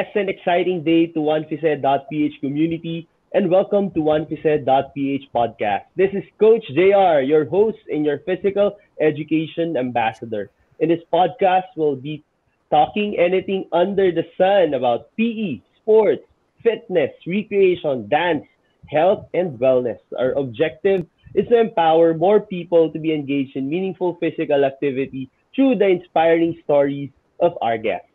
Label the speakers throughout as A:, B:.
A: pleasant, exciting day to OneFized.ph community and welcome to OneFized.ph podcast. This is Coach JR, your host and your physical education ambassador. In this podcast, we'll be talking anything under the sun about PE, sports, fitness, recreation, dance, health, and wellness. Our objective is to empower more people to be engaged in meaningful physical activity through the inspiring stories of our guests.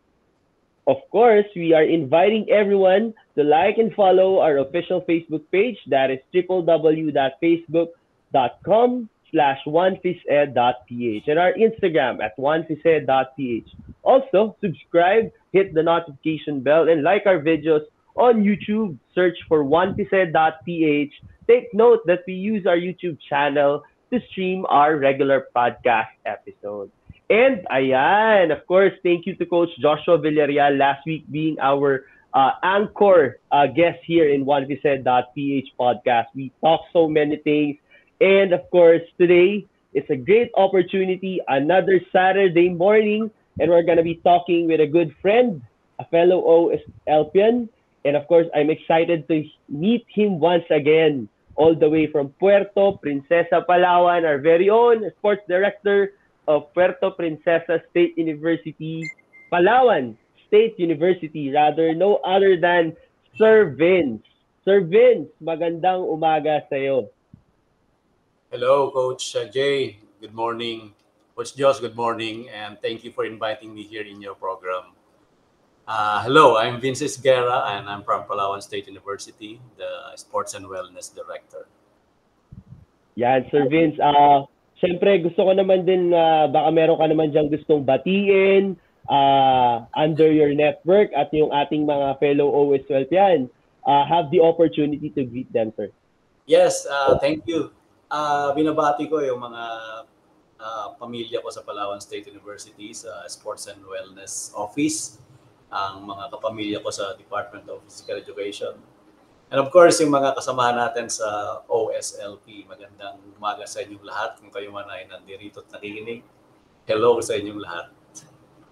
A: Of course, we are inviting everyone to like and follow our official Facebook page. That is www.facebook.com/onefised.ph and our Instagram at onefised.ph. Also, subscribe, hit the notification bell, and like our videos on YouTube. Search for onefised.ph. Take note that we use our YouTube channel to stream our regular podcast episodes. And ayan, of course, thank you to Coach Joshua Villarreal last week being our anchor guest here in OneVised.ph podcast. We talk so many things. And of course, today it's a great opportunity, another Saturday morning, and we're going to be talking with a good friend, a fellow OSLPian. And of course, I'm excited to meet him once again, all the way from Puerto Princesa, Palawan, our very own sports director of Puerto Princesa State University, Palawan State University, rather, no other than Sir Vince. Sir Vince, magandang umaga sa'yo.
B: Hello, Coach Jay. Good morning. Coach Josh, good morning. And thank you for inviting me here in your program. Hello, I'm Vince Guerra and I'm from Palawan State University, the Sports and Wellness Director.
A: Yan, Sir Vince. Siyempre, gusto ko naman din, baka meron ka naman diyang gustong batiin under your network at yung ating mga fellow OSL yan. Have the opportunity to greet them, sir.
B: Yes, thank you. Binabati ko yung mga pamilya ko sa Palawan State University sa Sports and Wellness Office, ang mga kapamilya ko sa Department of Physical Education. And of course, yung mga kasamahan natin sa OSLP, magandang umaga sa inyong lahat. Kung kayo man ay nandirito at nakikinig, hello sa inyong lahat.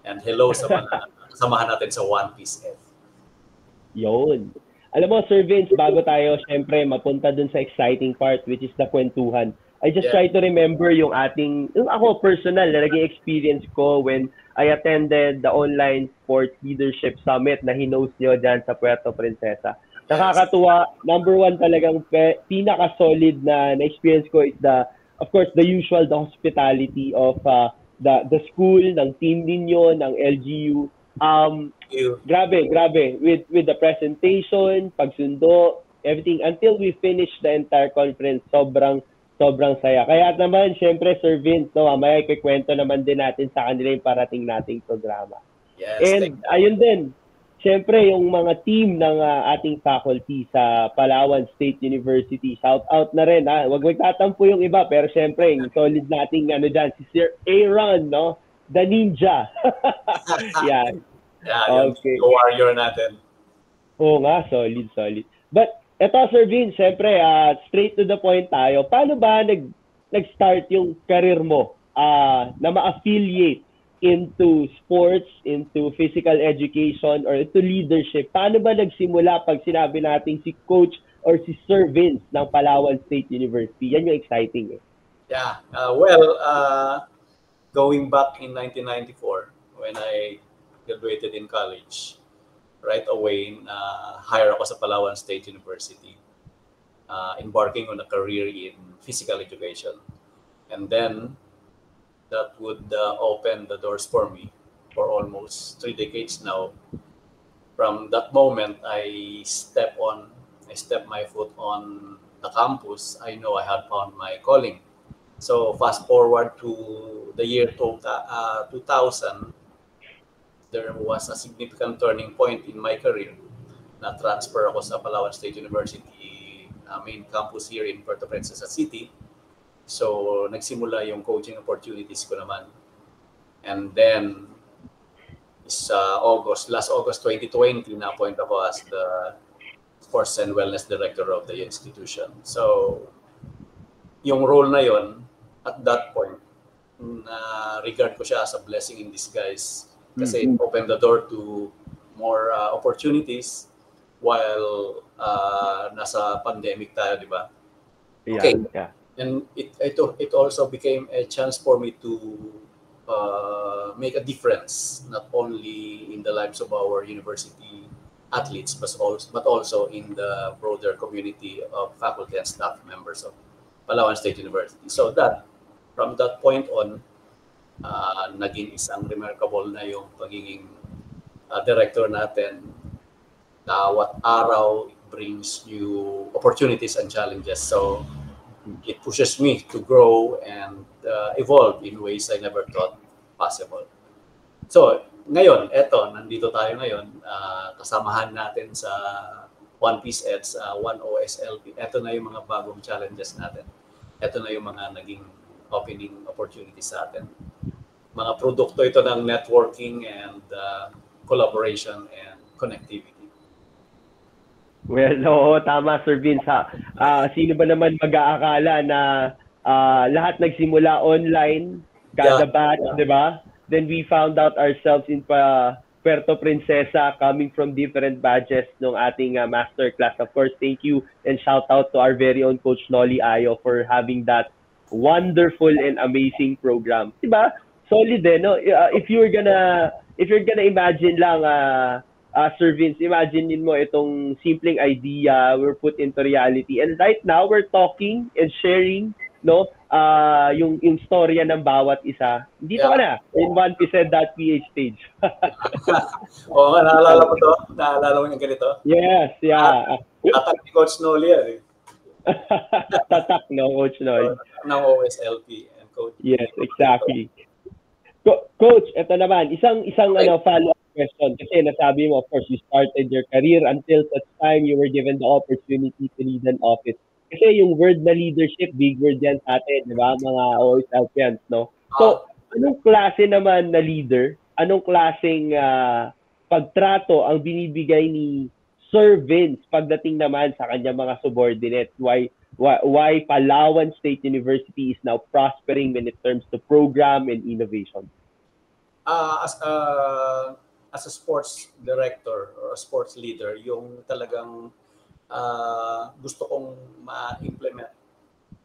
B: And hello sa mga kasamahan natin sa One Piece F.
A: Yun. Alam mo, Sir Vince, bago tayo, syempre, mapunta dun sa exciting part, which is the kwentuhan. I just try to remember yung ako personal, na naging experience ko when I attended the online sports leadership summit na hinost nyo dyan sa Puerto Princesa. Nakakatuwa. Number one talagang pinaka-solid na experience ko is of course, the usual, the hospitality of the school, ng team ninyo, ng LGU. Grabe. With the presentation, pagsundo, everything. Until we finish the entire conference, sobrang saya. Kaya naman, syempre, Sir Vince, mamaya ikikwento naman din natin sa kanila yung parating nating programa.
B: Yes,
A: and ayun din, siyempre, yung mga team ng ating faculty sa Palawan State University, shout out na rin. Huwag magtatampo yung iba, pero siyempre, yung solid nating dyan, si Sir Aaron, no? The Ninja. Yan.
B: Yeah, okay. Yung warrior natin.
A: Oo nga, solid. But, eto Sir Vince, siyempre, straight to the point tayo. Paano ba nag-start yung career mo na ma-affiliate into sports, into physical education, or into leadership? Paano ba nagsimula pag sinabi natin si Coach or si Sir Vince ng Palawan State University? Yan yung exciting.
B: Yeah. Going back in 1994, when I graduated in college, right away, hire ako sa Palawan State University, embarking on a career in physical education. And then, that would open the doors for me for almost 3 decades now. From that moment, I step my foot on the campus. I know I had found my calling. So fast forward to the year 2000, there was a significant turning point in my career. Na-transfer ako sa Palawan State University main campus here in Puerto Princesa City. So, nagsimula yung coaching opportunities ko naman. And then, last August 2020, na-appoint ako as the Sports and Wellness Director of the institution. So, yung role na yon at that point, regard ko siya as a blessing in disguise kasi it opened the door to more opportunities while nasa pandemic tayo, di ba? Okay.
A: Yeah.
B: And it also became a chance for me to make a difference, not only in the lives of our university athletes, but also in the broader community of faculty and staff members of Palawan State University. So that, from that point on, naging isang remarkable na yung pagiging director natin. Bawat araw, it brings new opportunities and challenges. So it pushes me to grow and evolve in ways I never thought possible. So ngayon, nandito tayo ngayon, kasamahan natin sa One Piece Eds, One OSLP. Ito na yung mga bagong challenges natin. Ito na yung mga naging opening opportunities sa atin. Mga produkto ito ng networking and collaboration and connectivity.
A: Well, oo, tama, Sir Vince. Sino ba naman mag-aakala na lahat nagsimula online, kada batch, di ba? Then we found out ourselves in Puerto Princesa, coming from different batches ng ating master class. Of course, thank you and shout out to our very own Coach Nolly Ayo for having that wonderful and amazing program. Diba? Solid no? If you're gonna imagine lang, Sir Vince, imagine mo itong simpleng idea were put into reality. And right now, we're talking and sharing, no, yung storya ng bawat isa. Dito ka na, in OnePiece.ph stage.
B: Oo, naalala ko to. Naalala mo yung ganito?
A: Yes, yeah.
B: Tatak ni Coach Nolly yan eh.
A: Tatak, no, Coach Nolly.
B: Ng OSLP and Coach.
A: Yes, exactly. Coach, ito naman, isang follow-up question. Kasi nasabi mo, of course, you started your career until such time you were given the opportunity to lead an office. Kasi yung word na leadership, big word yan sa atin, di ba? Mga OSLPians, no? So, anong klase naman na leader? Anong klaseng pagtrato ang binibigay ni Sir Vince pagdating naman sa kanyang mga subordinates? Why Palawan State University is now prospering when it comes to program and innovation?
B: As a sports director or a sports leader, yung talagang gusto kong ma-implement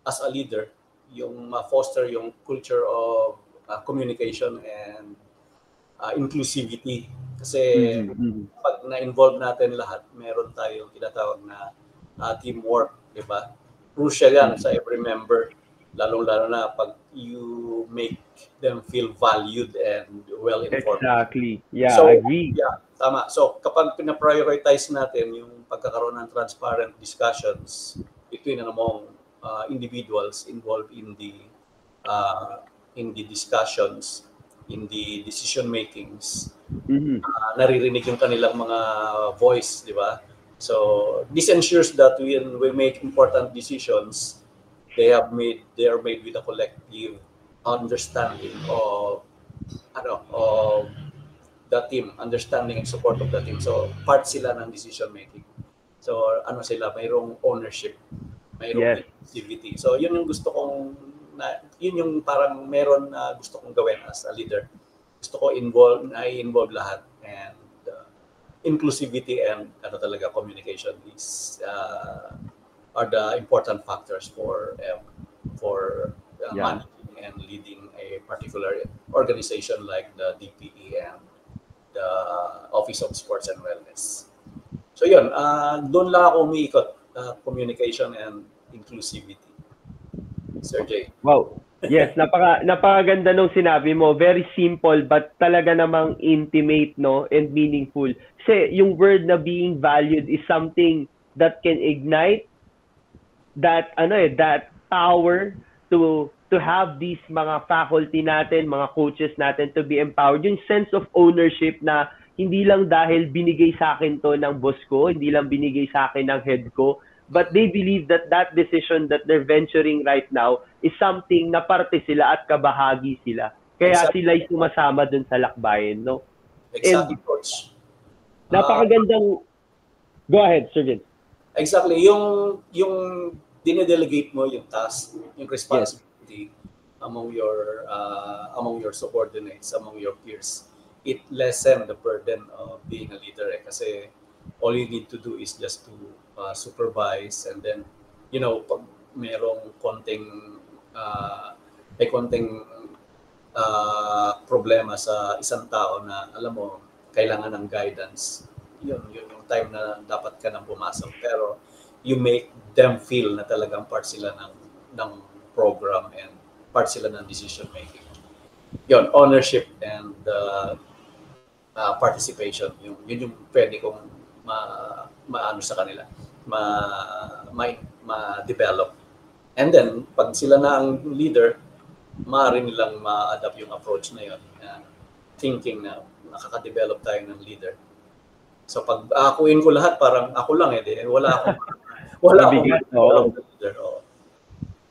B: as a leader, yung ma-foster yung culture of communication and inclusivity. Kasi pag na-involve natin lahat, meron tayong tinatawag na teamwork, di ba? Crucial yan sa every member, lalong-lalo na pag you make them feel valued and well-informed.
A: Exactly. Yeah,
B: so,
A: I agree.
B: Yeah, tama. So kapag pina-prioritize natin yung pagkakaroon ng transparent discussions between and among individuals involved in the discussions, in the decision makings, naririnig yung kanilang mga voice, di ba? So this ensures that when we make important decisions, they are made with a collective understanding of the team, understanding and support of the team. So part sila ng decision making. So mayroong ownership, mayroong activity. So yun yung gusto kong yun yung parang meron na gusto kong gawin as a leader. Gusto ko involve lahat, and inclusivity and talaga communication are the important factors for managing and leading a particular organization like the DPE and the Office of Sports and Wellness. So yun, doon lang ako umiikot, communication and inclusivity. Sir Jay.
A: Wow. Yes, napakaganda nung sinabi mo. Very simple but talaga namang intimate, no, and meaningful. Kasi yung word na being valued is something that can ignite that power to have these mga faculty natin, mga coaches natin to be empowered. Yung sense of ownership na hindi lang dahil binigay sa akin to ng boss ko, hindi lang binigay sa akin ng head ko, but they believe that decision that they're venturing right now is something na parte sila at kabahagi sila. Kaya sila ay sumasama dun sa lakbayin, no?
B: Exactly, Coach.
A: Napakagandang... Go ahead, Sir Vince.
B: Exactly. Yung dinedelegate mo yung task, yung responsibility among your subordinates, among your peers. it lessen the burden of being a leader kasi all you need to do is just to supervise, and then pag merong may konting problema sa isang tao na alam mo kailangan ng guidance, yun yung time na dapat ka nang pumasok, pero you make them feel na talagang part sila ng program and part sila ng decision making. Yun, ownership and participation, yun yung pwede kong maano sa kanila, ma-develop. And then, pag sila na ang leader, maaari nilang ma-adapt yung approach na yun, thinking na nakaka-develop tayo ng leader. So pag akuin ko lahat, parang ako lang wala akong leader.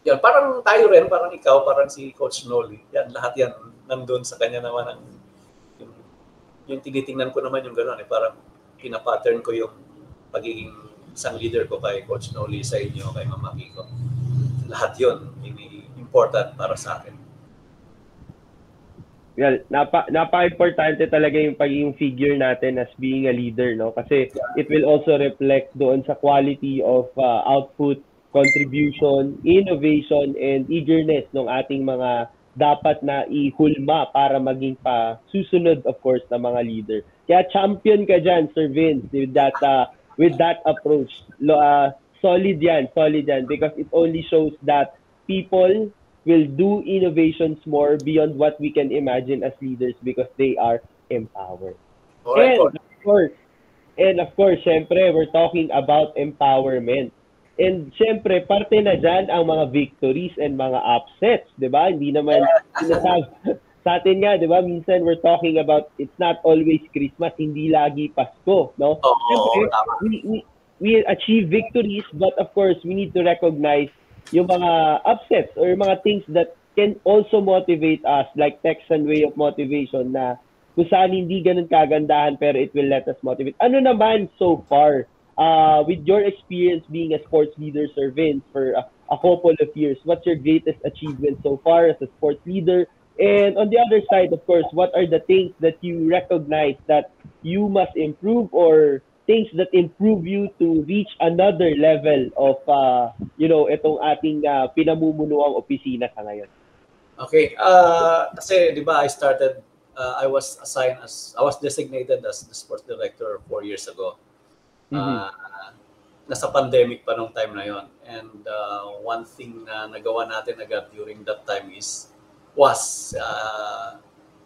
B: Yan, parang tayo rin, parang ikaw, parang si Coach Noli. Yan, lahat yan nandun sa kanya naman yung tinitingnan ko naman yung gano'n parang pinapattern ko yung pagiging isang leader ko kay Coach Noli, sa inyo, kay Mama Kiko. Lahat yun, important para sa akin.
A: Well, napaka-importante talaga yung pagiging figure natin as being a leader, no? Kasi it will also reflect doon sa quality of output, contribution, innovation, and eagerness ng ating mga dapat na ihulma para maging pa susunod, of course, na mga leader. Kaya champion ka dyan, Sir Vince, with that approach. Solid yan, because it only shows that people will do innovations more beyond what we can imagine as leaders because they are empowered.
B: Right,
A: and of course, syempre, we're talking about empowerment. And syempre, parte na dyan ang mga victories and mga upsets, di ba? Hindi naman sa atin nga, di ba? Minsan we're talking about it's not always Christmas, hindi lagi Pasko, no? Syempre, we achieve victories, but of course, we need to recognize yung mga upsets or mga things that can also motivate us, like Texan way of motivation na kung saan hindi ganun kagandahan pero it will let us motivate. Ano naman so far, with your experience being a sports leader, Sir Vince, for a couple of years, what's your greatest achievement so far as a sports leader? And on the other side, of course, what are the things that you recognize that you must improve or things that improve you to reach another level of, itong ating pinamumunuang opisina sa ngayon?
B: Okay. Kasi, di ba, I was designated as the sports director 4 years ago. Nasa pandemic pa nung time na yon, and one thing na nagawa natin agad during that time was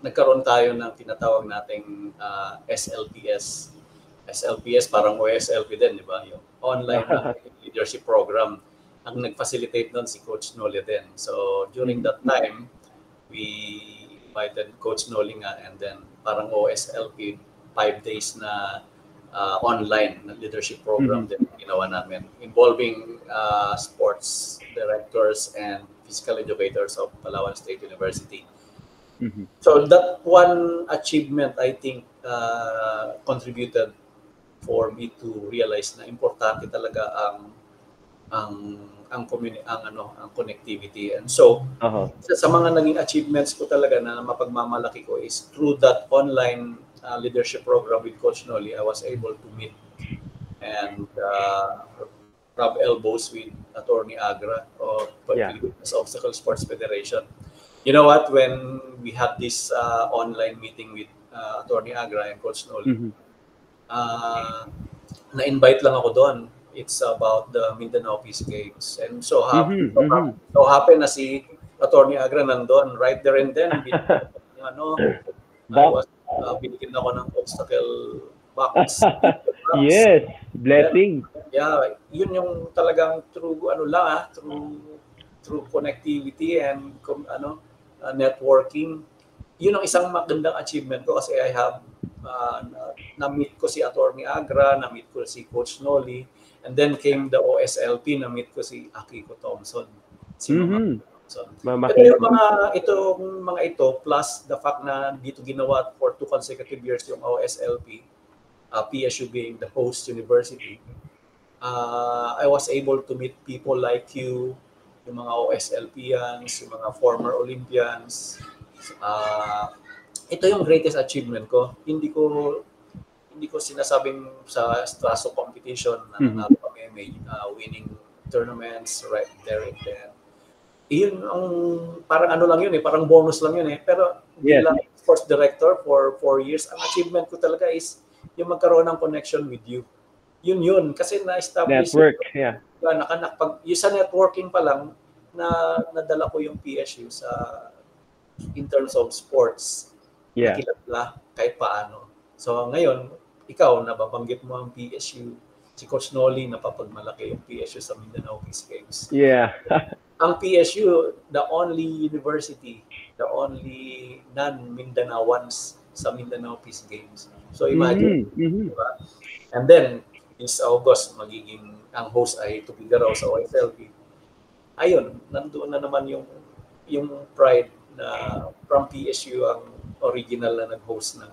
B: nagkaroon tayo ng tinatawag nating SLPS, parang OSLP din, di ba? Yung online leadership program. Ang nag-facilitate nun si Coach Noli din. So during that time, we invited Coach Noli nga, and then parang OSLP, 5 days na online na leadership program din ginawa namin, involving sports directors and physical educators of Palawan State University. So that one achievement, I think, contributed for me to realize na importante talaga ang connectivity. And so sa mga naging achievements ko talaga na mapagmamalaki ko is through that online leadership program with Coach Noli, I was able to meet and rub elbows with Attorney Agra of Philippines Obstacle Sports Federation. You know what? When we had this online meeting with Attorney Agra and Coach Noli, na-invite lang ako doon. It's about the Mindanao Peace Games. And so happen na si Attorney Agra nandun right there and then. Binigyan ako ng obstacle box.
A: Yes, blessing.
B: Yeah, yun yung talagang through connectivity and networking. Yun ang isang magandang achievement ko kasi I have na-meet ko si Attorney Agra, na-meet ko si Coach Noli, and then came the OSLP, na-meet ko si Akiko Thompson. Itong mga ito, plus the fact na dito ginawa for 2 consecutive years yung OSLP, PSU being the host university, I was able to meet people like you, yung mga OSLPians, yung mga former Olympians, ito yung greatest achievement ko. Hindi ko sinasabing sa Straso competition na nanalo kami, may winning tournaments right there and then. Iyon ang parang ano lang yun parang bonus lang yun Pero bilang sports director for 4 years, ang achievement ko talaga is yung magkaroon ng connection with you. Yun. Kasi na-establish
A: network,
B: yung sa networking pa lang, na nadala ko yung PSU sa in terms of sports. Nakilala kahit paano. So ngayon, ikaw, nababanggit mo ang PSU. Si Coach Noli, napapagmalaki yung PSU sa Mindanao Peace Games. Ang PSU, the only university, the only non-Mindanaoans sa Mindanao Peace Games. So imagine, diba? And then, this August, magiging ang host ay Tubigaraw sa OSLP. Ayun, nandoon na naman yung pride na from PSU ang original na nag-host ng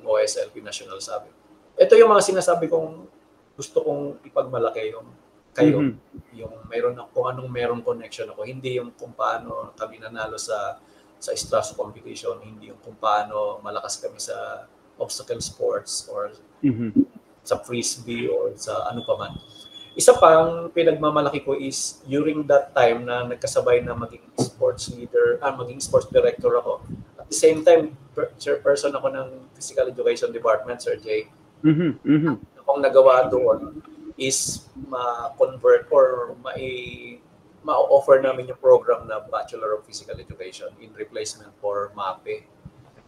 B: OSLP National Summit. Ito yung mga sinasabi kong gusto kong ipagmalaki yung kayo, yung kung anong merong connection ako, hindi yung kung paano kami nanalo sa Straso competition, hindi yung kung paano malakas kami sa obstacle sports or sa frisbee or sa ano pa man. Isa pang pinagmamalaki ko is during that time na nagkasabay na maging sports leader, maging sports director ako. At the same time, chairperson ako ng Physical Education Department, Sir Jay. Akong nagawa doon is ma-convert or ma-offer namin yung program na Bachelor of Physical Education in replacement for MAPE.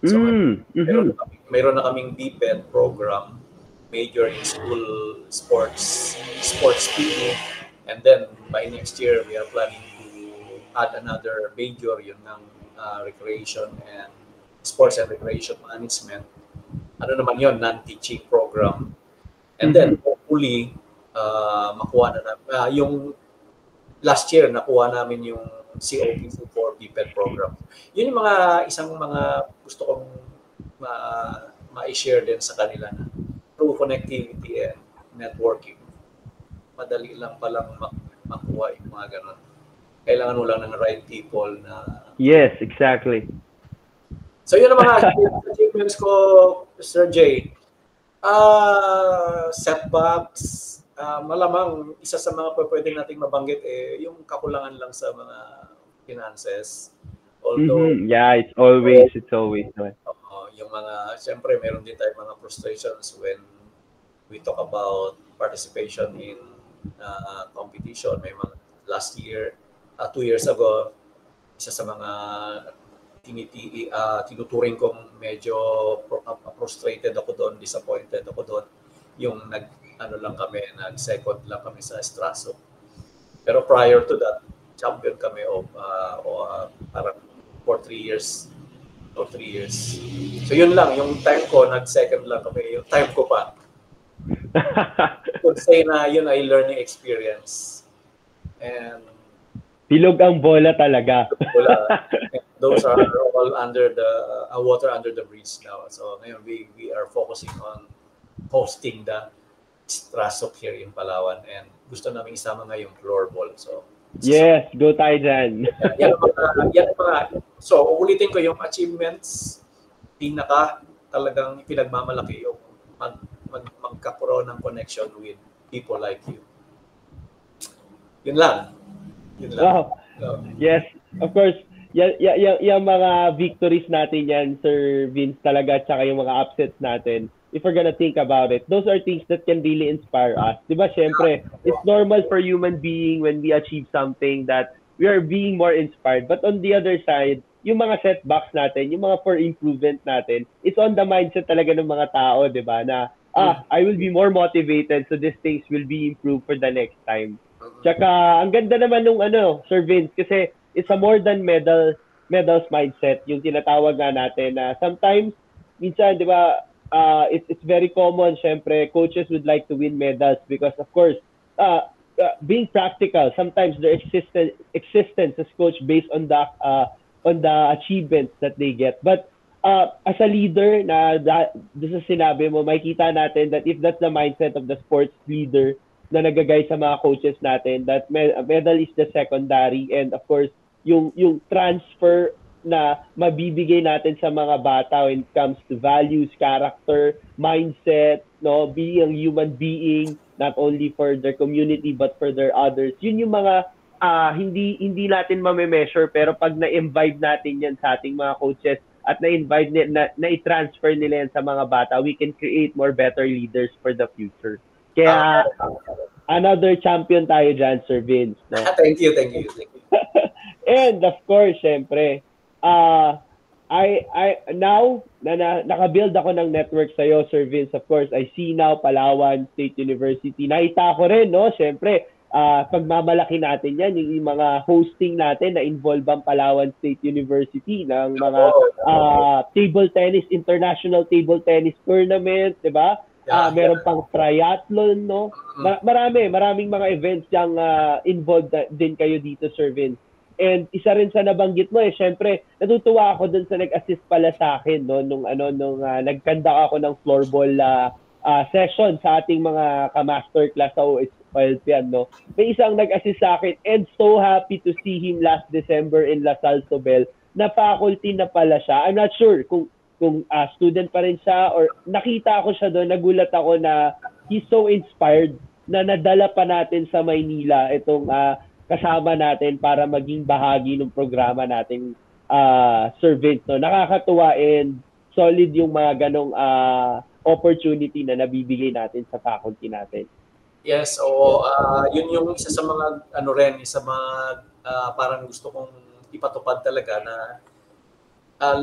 B: So, meron na kaming BPED program, major in school sports PE, and then by next year we are planning to add another major yun ng recreation and sports and recreation management. Ano naman yun, non-teaching program. And then hopefully makuha na yung last year nakuha namin yung COPC for BPED program. Yun yung isang mga gusto kong ma-share din sa kanila na through connectivity and networking. Madali lang palang makuha yung mga ganun. Kailangan mo lang ng right people na...
A: Yes, exactly.
B: So yun ang mga achievements ko, Sir Jay. Setbacks, malamang isa sa mga pwede nating mabanggit yung kakulangan lang sa mga finances. Although,
A: it's always
B: yung mga, siyempre meron din tayong mga frustrations when we talk about participation in competition. May mga last year, 2 years ago, isa sa mga tinuturing kong medyo frustrated ako doon, disappointed ako doon, yung nag-second lang kami sa Straso. Pero prior to that, champion kami of parang for 3 years. So yun lang, yung time ko, nag-second lang kami. Yung time ko pa. Could say na yun ay learning experience. And
A: bilog ang bola talaga.
B: Those are all under the water under the bridge now. So ngayon we are focusing on hosting the Straso here in Palawan, and gusto namin isama ngayong floorball. So
A: yes, go tayo dyan.
B: Yan mga. So, ulitin ko yung achievements, talagang pinagmamalaki yung magkakaroon ng connection with people like you. Yun lang.
A: Wow. Yes, of course. Yung mga victories natin yan, Sir Vince, talaga, tsaka yung mga upsets natin, if we're gonna think about it, those are things that can really inspire us. Diba, syempre, it's normal for human being when we achieve something that we are being more inspired. But on the other side, yung mga setbacks natin, yung mga for improvement natin, it's on the mindset talaga ng mga tao, diba, na, I will be more motivated so these things will be improved for the next time. Tsaka, ang ganda naman nung Sir Vince, kasi it's a more than medals mindset, yung tinatawag nga natin na sometimes, minsan, di ba, it's very common, syempre, coaches would like to win medals because, of course, being practical, sometimes their existence as coach based on the achievements that they get. But as a leader, this is sinabi mo, makikita natin that if that's the mindset of the sports leader na nagagay sa mga coaches natin, that medal is the secondary, and of course, yung transfer na mabibigay natin sa mga bata when it comes to values, character, mindset, no, being a human being, not only for their community but for their others. Yun yung mga hindi natin mame-measure, pero pag na-invite natin yan sa ating mga coaches at na-invite na-transfer nila yan sa mga bata, we can create more better leaders for the future. Kaya another champion tayo dyan, Sir Vince. No?
B: Thank you.
A: And of course, syempre, I now nakabuild ako ng network sa iyo, Sir Vince. Of course, I see now Palawan State University. Nakita ko rin, no? Syempre, pagmamalaki natin yan, yung mga hosting natin na involve ang Palawan State University ng mga table tennis, international table tennis tournament, di ba? Meron pang triathlon, no? Maraming mga events yang involved din kayo dito, Sir Vince. And isa rin sa nabanggit mo syempre, natutuwa ako dun sa nag-assist pala sa akin, no, nung nag-conduct ako ng floorball session sa ating mga ka-master class sa OSPN, no. May isang nag-assist sa akin and so happy to see him last December in La Salle Sobel na faculty na pala siya. I'm not sure kung student pa rin siya or nakita ko siya doon, nagulat ako na he's so inspired na nadala pa natin sa Maynila itong kasama natin para maging bahagi ng programa nating Sir Vince, no. Nakakatuwa and solid yung mga ganong opportunity na nabibigay natin sa faculty natin.
B: Yes, oo. Yun yung isa sa mga parang gusto kong ipatupad talaga na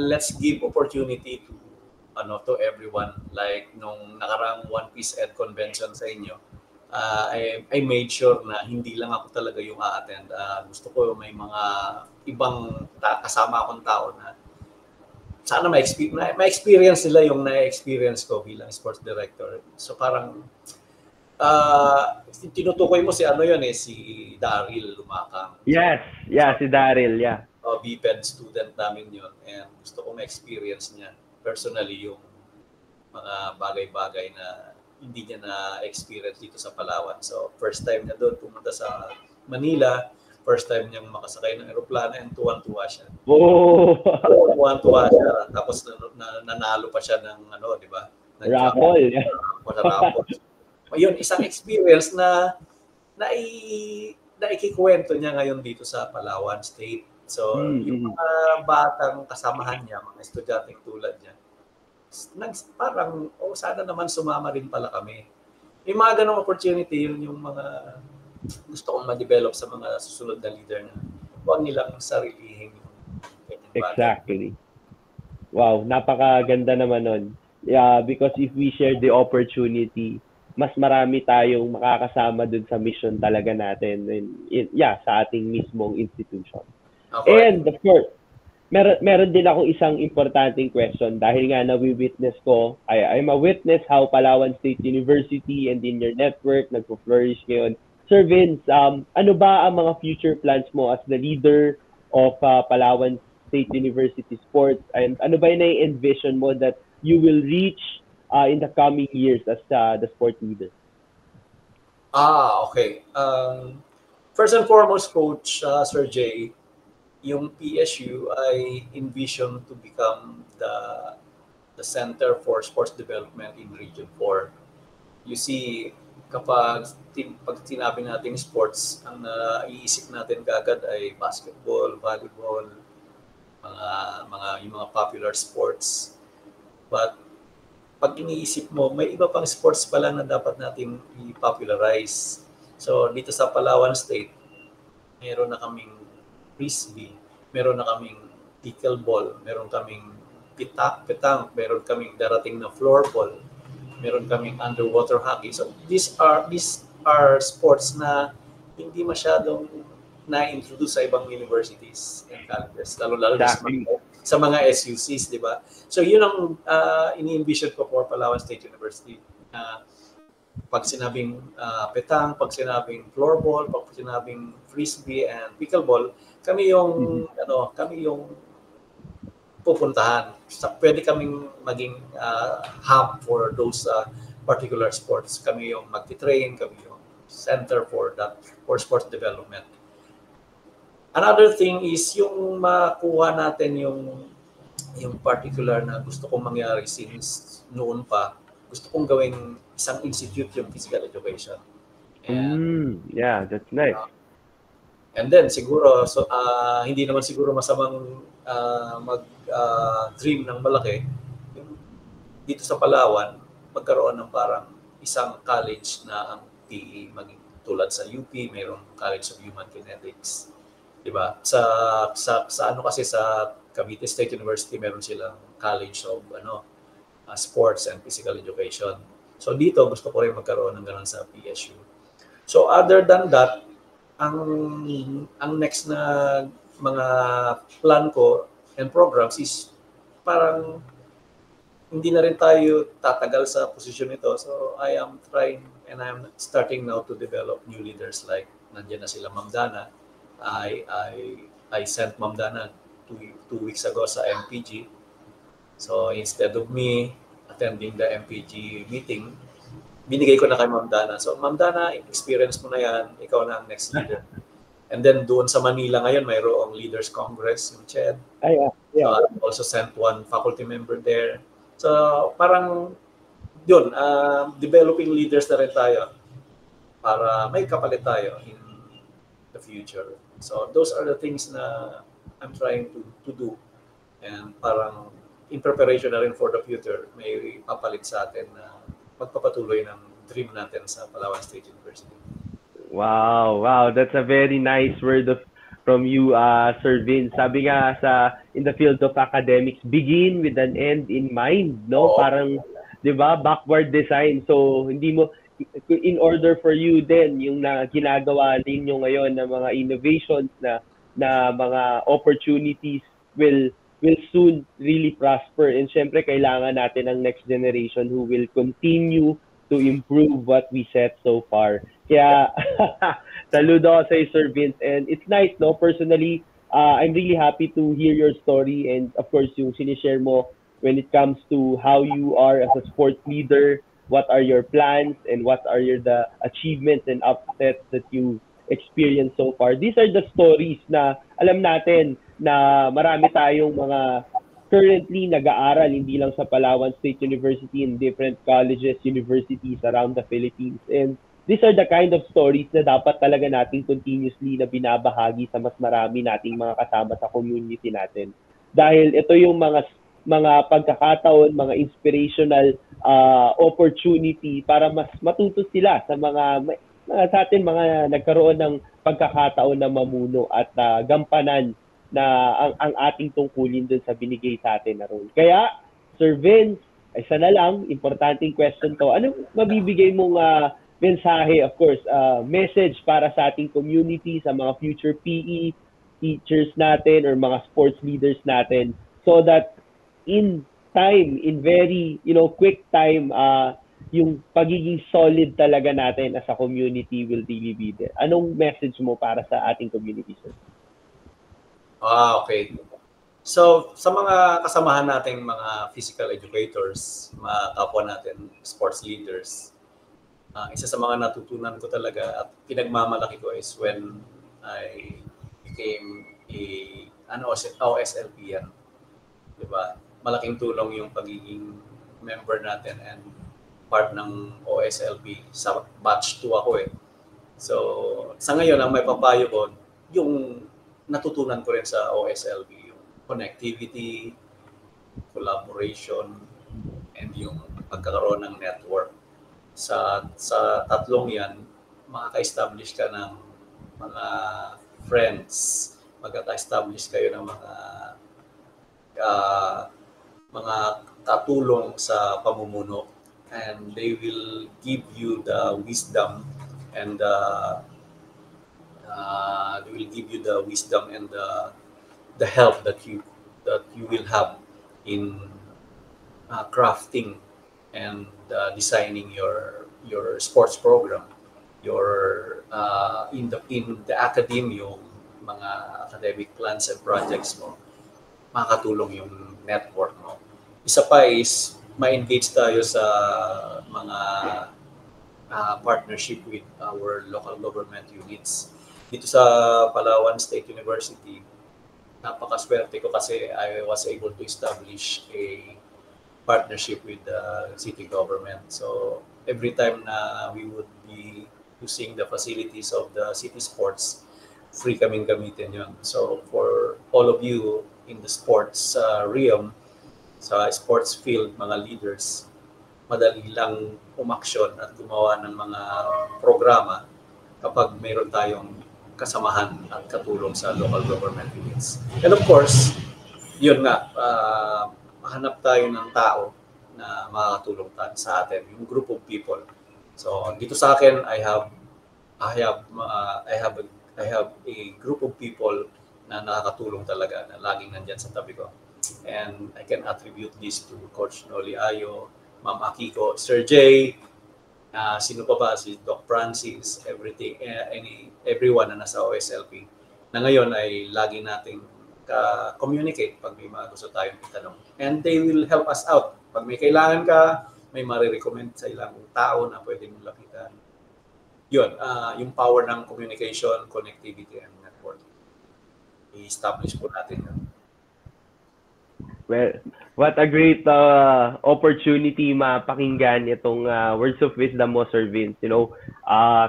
B: let's give opportunity to everyone. Like nung nakarang One Piece Ed Convention sa inyo, I made sure na hindi lang ako talaga yung a-attend. Gusto ko may mga ibang kasama akong tao na sana ma-experience nila yung na-experience ko bilang sports director. So parang tinutukoy mo si si Daryl Lumakang.
A: Yes, si Daryl,
B: BPED student namin yun. And gusto ko ma-experience niya personally yung mga bagay-bagay na hindi niya na-experience dito sa Palawan. So, first time niya doon pumunta sa Manila, first time niyang makasakay ng aeroplano and tuwan-tuwa siya.
A: Oh!
B: Tuwan-tuwa siya. Tapos nanalo pa siya ng di ba?
A: Raffle.
B: Raffle. Yun, isang experience na ikikwento niya ngayon dito sa Palawan State. So, yung mga batang kasamahan niya, mga estudyanteng tulad niya, parang, sana naman sumama rin pala kami. Yung mga ganong opportunity, yun yung mga gusto kong ma-develop sa mga susunod na leader na huwag nilang sarilihin.
A: Exactly. Wow, napakaganda naman nun. Yeah, because if we share the opportunity, mas marami tayong makakasama dun sa mission talaga natin sa ating mismong institution. Okay. And of course, meron din akong isang importanteng question dahil nga nawi-witness ko, I'm a witness how Palawan State University and in your network nagpo-flourish ngayon. Sir Vince, ano ba ang mga future plans mo as the leader of Palawan State University Sports, and ano ba yung na-envision mo that you will reach in the coming years as the sport leader?
B: Okay. First and foremost, Coach Sir Jay, yung PSU ay envision to become the Center for Sports Development in Region 4. You see, pag sinabi natin sports, ang naiisip natin kaagad ay basketball, volleyball, yung mga popular sports. But pag iniisip mo, may iba pang sports pala na dapat nating i-popularize. So dito sa Palawan State, meron na kaming frisbee, meron na kaming pickleball, meron kaming petang, meron kaming darating na floorball, meron kaming underwater hockey. So these are sports na hindi masyadong na-introduce sa ibang universities and colleges, lalo sa mga SUCs, di ba? So yun ang ini-envision ko for Palawan State University. Pag sinabing petang, pag sinabing floorball, pag sinabing frisbee and pickleball, kami yung pupuntahan. Pwede kaming maging hub for those particular sports. Kami yung magti-train, kami yung center for sports development. Another thing is yung makuha natin yung particular na gusto kong mangyari since noon pa, gusto kong gawing isang institute yung physical education.
A: Yeah, that's nice.
B: And then siguro so hindi naman siguro masamang mag-dream ng malaki. Yung dito sa Palawan, magkaroon ng parang isang college na ang PE maging tulad sa UP, mayroong College of Human Kinetics. 'Di ba? Sa ano kasi sa Cavite State University meron silang College of Sports and Physical Education. So dito gusto ko rin magkaroon ng ganun sa PSU. So other than that, ang next na mga plan ko and programs is parang hindi na rin tayo tatagal sa posisyon nito. So I am trying and I am starting now to develop new leaders like nandiyan na sila Ma'am Dana. I sent Ma'am Dana two weeks ago sa MPG. So instead of me attending the MPG meeting, binigay ko na kay Ma'am Dana. So Ma'am Dana, experience mo na yan, ikaw na ang next leader. And then doon sa Manila ngayon, mayroong Leaders Congress, yung CHED.
A: Yeah.
B: I also sent one faculty member there. So parang yun, developing leaders na rin tayo para may kapalit tayo in the future. So those are the things na I'm trying to do. And parang in preparation na rin for the future, may papalit sa atin na magpapatuloy ng dream natin sa Palawan State University.
A: Wow, that's a very nice word from you, Sir Vince. Sabi nga in the field of academics, begin with an end in mind, no? Parang, 'di ba, backward design. So, hindi mo in order for you then yung ginagawa ninyo ngayon na mga innovations na mga opportunities will soon really prosper. And syempre kailangan natin ng next generation who will continue to improve what we set so far. Kaya saludo ako sa Sir Vince, and it's nice, no? Personally, I'm really happy to hear your story, and of course yung sinishare mo when it comes to how you are as a sports leader, what are your plans, and what are the achievements and upsets that you experienced so far. These are the stories na alam natin na marami tayong mga currently nag-aaral hindi lang sa Palawan State University, in different colleges, universities around the Philippines. And these are the kind of stories na dapat talaga natin continuously na binabahagi sa mas marami nating mga kasama sa community natin. Dahil ito yung mga pagkakataon, mga inspirational opportunity para mas matuto sila sa sa atin mga nagkaroon ng pagkakataon na mamuno at gampanan na ang ating tungkulin dun sa binigay sa atin na role. Kaya, Sir Vince, isa na lang, importanteng question to. Ano mabibigay mong mensahe, of course, message para sa ating community, sa mga future PE teachers natin or mga sports leaders natin, so that in very, quick time, yung pagiging solid talaga natin as a community will really be there. Anong message mo para sa ating community, sir?
B: Okay. So, sa mga kasamahan nating mga physical educators, mga kapwa natin, sports leaders, isa sa mga natutunan ko talaga at pinagmamalaki ko is when I became OSLP yan. Diba? Malaking tulong yung pagiging member natin and part ng OSLP. Sa batch 2 ako eh. So, sa ngayon, ang may papayo ko, yung natutunan ko rin sa OSLP, yung connectivity, collaboration, and yung pagkakaroon ng network. Sa tatlong yan, makaka-establish ka ng mga friends, magkaka-establish kayo ng mga katulong sa pamumuno, and they will give you the wisdom and the help that you will have in crafting and designing your sports program, in the academy, yung mga academic plans and projects mo, makakatulong yung network mo. Isa pa is ma-engage tayo sa mga partnership with our local government units. dito sa Palawan State University, napakaswerte ko kasi I was able to establish a partnership with the city government. So every time na we would be using the facilities of the city sports, free kaming gamitin yun. So for all of you in the sports realm, sa sports field, mga leaders, madali lang umaksyon at gumawa ng mga programa kapag mayroon tayong kasamahan at katulong sa local government units. And of course, yun nga, hanap tayo ng tao na makakatulong sa atin, yung group of people. So dito sa akin, I have a group of people na nakakatulong talaga, na laging nandyan sa tabi ko. And I can attribute this to Coach Noli Ayo, Ma'am Akiko, Sir Jay, sino pa ba, si Doc Francis, everyone na nasa OSLP, na ngayon ay lagi nating communicate pag may mga gusto tayong itanong. And they will help us out. Pag may kailangan ka, may marirecommend sa ilang tao na pwede mong lapitan. Yun, yung power ng communication, connectivity, and network. I-establish po natin yun.
A: Well, what a great opportunity mapakinggan itong words of wisdom mo, Sir Vince. You know,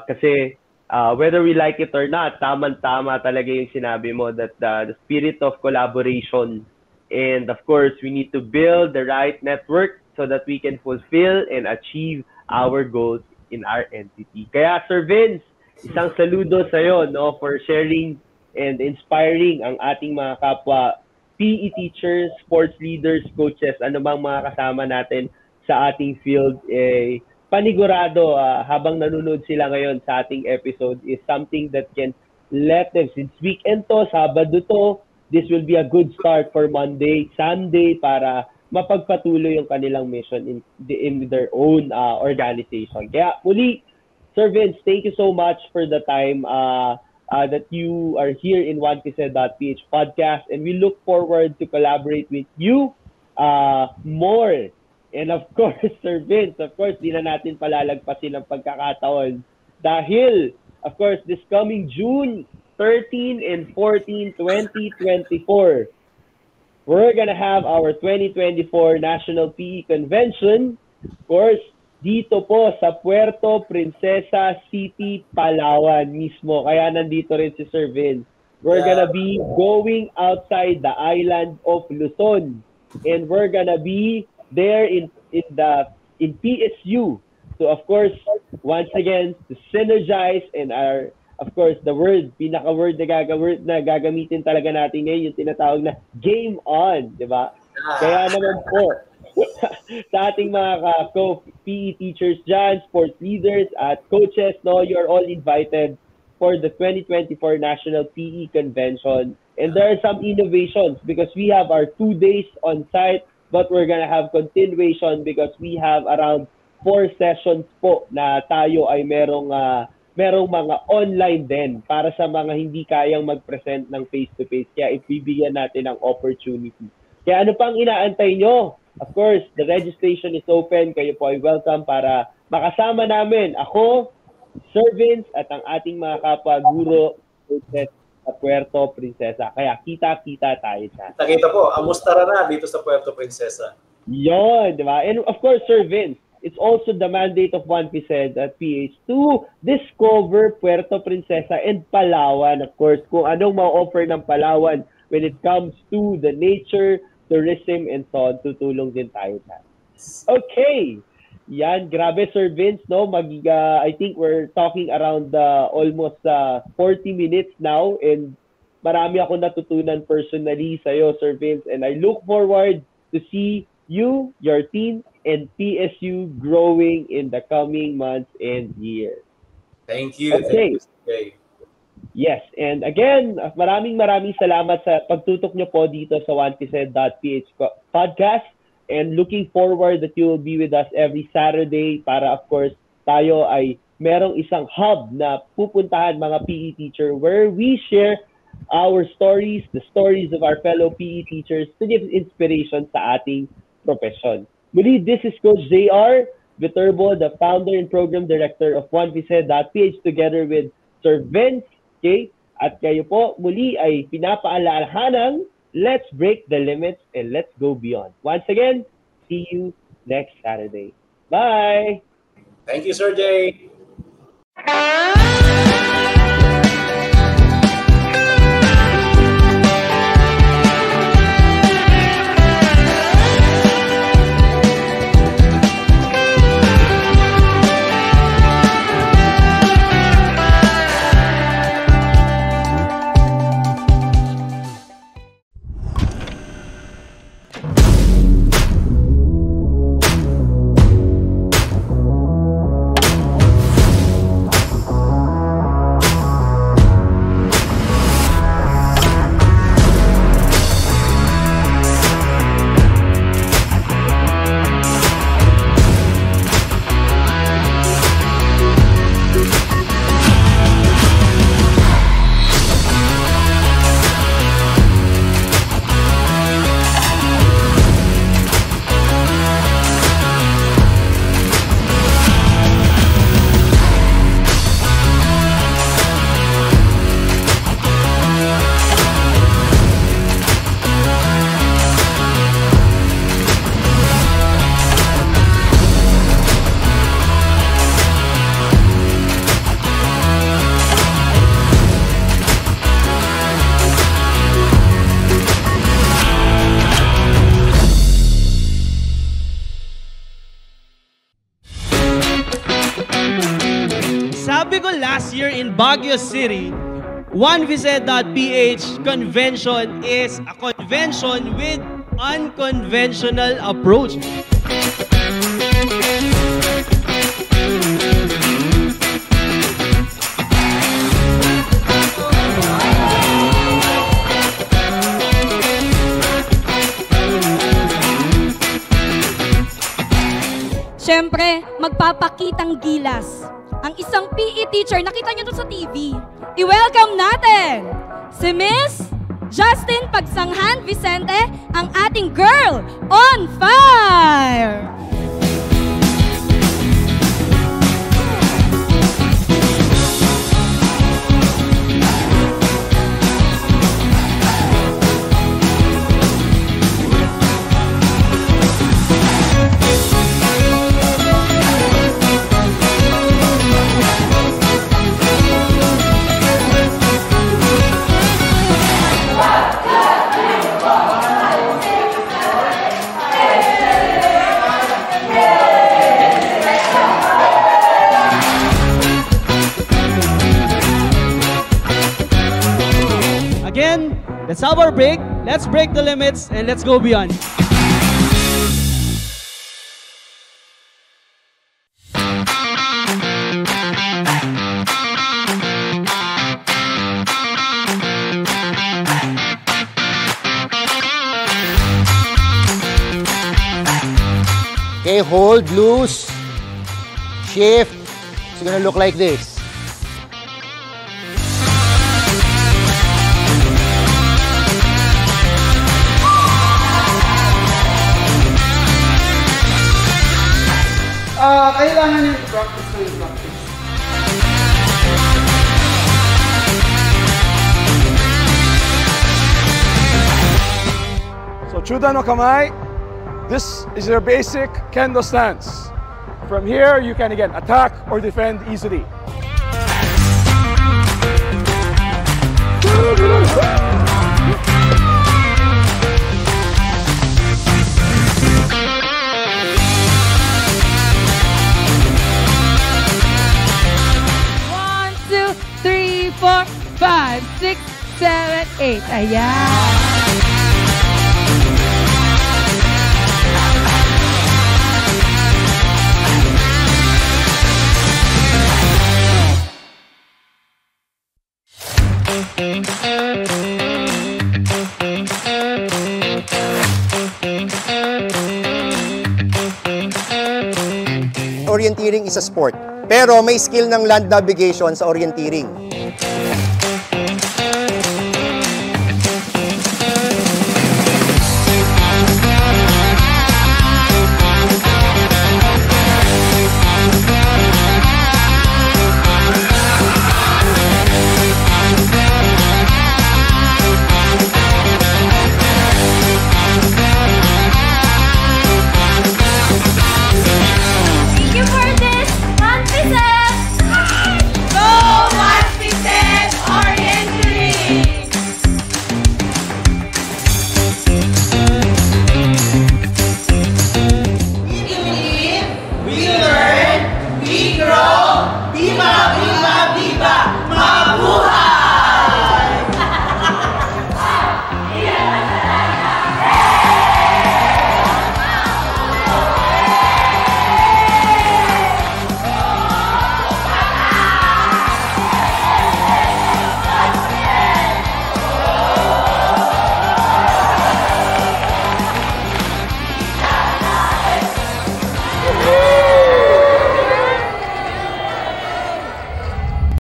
A: kasi whether we like it or not, tama talaga yung sinabi mo that the spirit of collaboration, and of course, we need to build the right network so that we can fulfill and achieve our goals in our entity. Kaya, Sir Vince, isang saludo sa'yo, no, for sharing and inspiring ang ating mga kapwa PE teachers, sports leaders, coaches, ano bang mga kasama natin sa ating field, panigurado habang nanonood sila ngayon sa ating episode is something that can let them, since weekend to, Sabado to, this will be a good start for Monday, Sunday, para mapagpatuloy yung kanilang mission in their own organization. Kaya muli, Sir Vince, thank you so much for the time that you are here in 1pz.ph podcast, and we look forward to collaborate with you more. And of course, Sir Vince, of course, di na natin palalagpasin ang pagkakataon dahil, of course, this coming June 13 and 14, 2024, we're gonna have our 2024 National PE Convention, of course, dito po sa Puerto Princesa City, Palawan mismo. Kaya nandito rin si Sir Vince. We're gonna be going outside the island of Luzon, and we're gonna be there in PSU. So of course, once again, to synergize and our, of course, the pinaka-word na gagamitin talaga natin ngayon, yung tinatawag na game on, di ba? Kaya naman po, sa ating mga PE teachers dyan, sports leaders at coaches, no, you're all invited for the 2024 National PE Convention. And there are some innovations because we have our 2 days on site, but we're gonna have continuation because we have around 4 sessions po na tayo ay merong mga online din para sa mga hindi kayang mag-present ng face-to-face. Kaya ibibigyan natin ang opportunity. Kaya ano pang inaantay nyo? Of course, the registration is open. Kayo po ay welcome para makasama namin ako, Sir Vince, at ang ating mga kapwa guro sa Puerto Princesa. Kaya kita-kita tayo dyan.
B: Kita po, amustara na dito sa Puerto Princesa.
A: Yon, di ba? And of course, Sir Vince, it's also the mandate of 1pz.ph to discover Puerto Princesa and Palawan, of course, kung anong ma-offer ng Palawan when it comes to the nature, tourism, and so on. Tutulong din tayo dyan. Okay. Yan, grabe, Sir Vince, no? I think we're talking around almost 40 minutes now, and marami ako natutunan personally sa'yo, Sir Vince, and I look forward to see you, your team, and PSU growing in the coming months and years.
B: Thank you.
A: Okay.
B: Thank you.
A: Yes, and again, maraming salamat sa pagtutok nyo po dito sa 1pz.ph podcast, and looking forward that you will be with us every Saturday para, of course, tayo ay merong isang hub na pupuntahan mga PE teacher where we share our stories, the stories of our fellow PE teachers to give inspiration sa ating profession. Muli, this is Coach JR Viterbo, the founder and program director of 1pz.ph, together with Sir Vince Okay? At kayo po muli ay pinapaalalahanang let's break the limits and let's go beyond. Once again, see you next Saturday. Bye!
B: Thank you, Sir Jay.
C: Sabi ko last year in Baguio City, OneVZ.ph convention is a convention with unconventional approach.
D: Siyempre, magpapakitang gilas. Ang isang PE teacher, nakita niyo to sa TV. I-welcome natin si Miss Justin Pagsanghan Vicente, ang ating Girl on Fire!
C: Again, let's have our break, let's break the limits, and let's go beyond.
E: Okay, hold, loose, shift. It's gonna look like this.
F: Kailangan yung practice na yung practice. So, Chuda no Kamai, this is your basic kendo stance. From here, you can again attack or defend easily.
D: Three, 4, 5, 6, 7, 8. Ayan.
E: Orienteering is a sport, pero may skill ng land navigation sa orienteering.